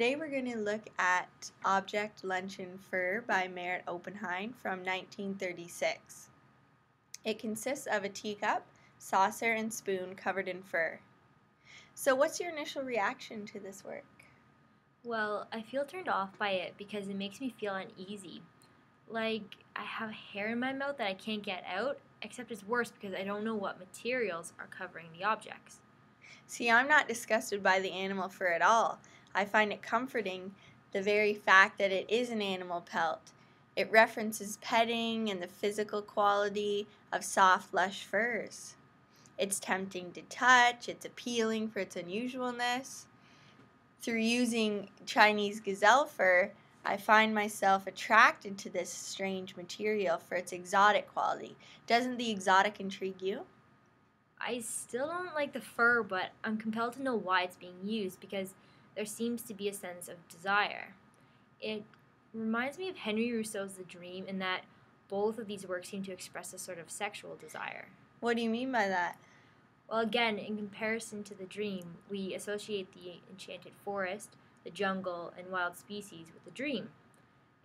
Today we're going to look at Object Luncheon Fur by Meret Oppenheim from 1936. It consists of a teacup, saucer, and spoon covered in fur. So what's your initial reaction to this work? Well, I feel turned off by it because it makes me feel uneasy. Like I have hair in my mouth that I can't get out, except it's worse because I don't know what materials are covering the objects. See, I'm not disgusted by the animal fur at all. I find it comforting, the very fact that it is an animal pelt. It references petting and the physical quality of soft, lush furs. It's tempting to touch, it's appealing for its unusualness. Through using Chinese gazelle fur, I find myself attracted to this strange material for its exotic quality. Doesn't the exotic intrigue you? I still don't like the fur, but I'm compelled to know why it's being used because there seems to be a sense of desire. It reminds me of Henry Rousseau's The Dream in that both of these works seem to express a sort of sexual desire. What do you mean by that? Well, again, in comparison to The Dream, we associate the enchanted forest, the jungle, and wild species with the dream.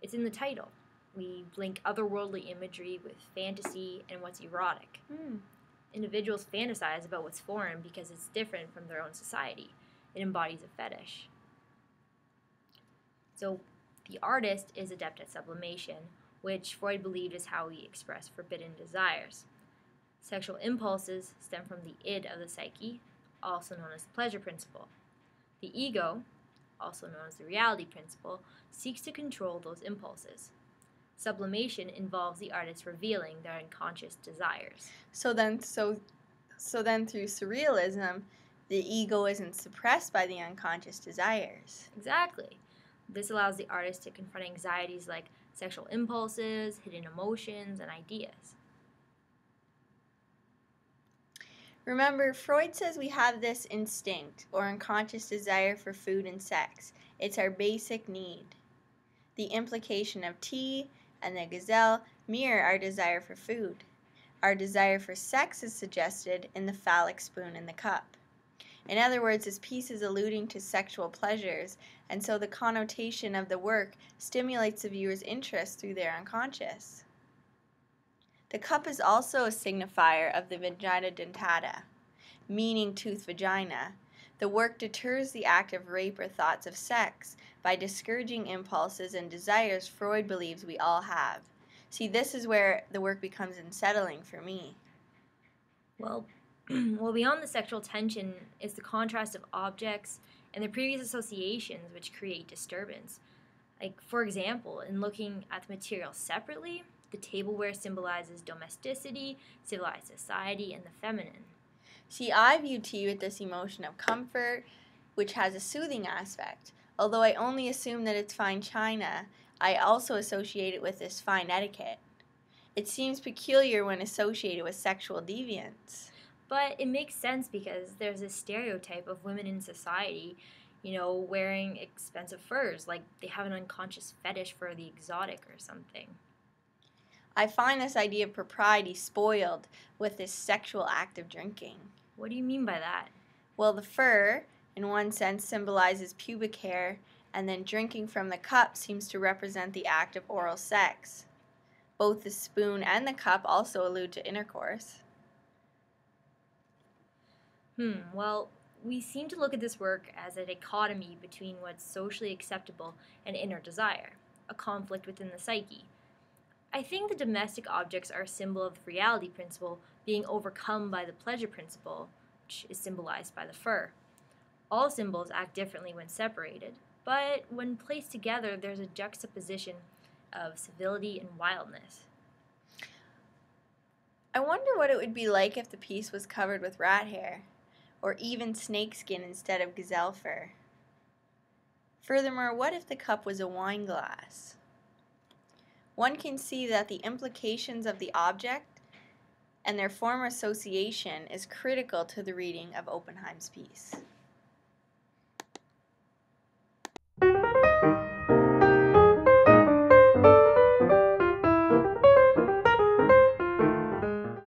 It's in the title. We link otherworldly imagery with fantasy and what's erotic. Individuals fantasize about what's foreign because it's different from their own society. It embodies a fetish. So, the artist is adept at sublimation, which Freud believed is how we express forbidden desires. Sexual impulses stem from the id of the psyche, also known as the pleasure principle. The ego, also known as the reality principle, seeks to control those impulses. Sublimation involves the artist revealing their unconscious desires. So then through surrealism, the ego isn't suppressed by the unconscious desires. Exactly. This allows the artist to confront anxieties like sexual impulses, hidden emotions, and ideas. Remember, Freud says we have this instinct or unconscious desire for food and sex. It's our basic need. The implication of tea and the gazelle mirror our desire for food. Our desire for sex is suggested in the phallic spoon and the cup. In other words, this piece is alluding to sexual pleasures, and so the connotation of the work stimulates the viewer's interest through their unconscious. The cup is also a signifier of the vagina dentata, meaning tooth vagina. The work deters the act of rape or thoughts of sex by discouraging impulses and desires Freud believes we all have. See, this is where the work becomes unsettling for me. Well, beyond the sexual tension is the contrast of objects and their previous associations which create disturbance. Like, for example, in looking at the material separately, the tableware symbolizes domesticity, civilized society, and the feminine. See, I view tea with this emotion of comfort, which has a soothing aspect. Although I only assume that it's fine china, I also associate it with this fine etiquette. It seems peculiar when associated with sexual deviance. But it makes sense because there's a stereotype of women in society, wearing expensive furs, like they have an unconscious fetish for the exotic or something. I find this idea of propriety spoiled with this sexual act of drinking. What do you mean by that? Well, the fur, in one sense, symbolizes pubic hair, and then drinking from the cup seems to represent the act of oral sex. Both the spoon and the cup also allude to intercourse. Well, we seem to look at this work as a dichotomy between what's socially acceptable and inner desire, a conflict within the psyche. I think the domestic objects are a symbol of the reality principle being overcome by the pleasure principle, which is symbolized by the fur. All symbols act differently when separated, but when placed together, there's a juxtaposition of civility and wildness. I wonder what it would be like if the piece was covered with rat hair, or even snakeskin instead of gazelle fur. Furthermore, what if the cup was a wine glass? One can see that the implications of the object and their former association is critical to the reading of Oppenheim's piece.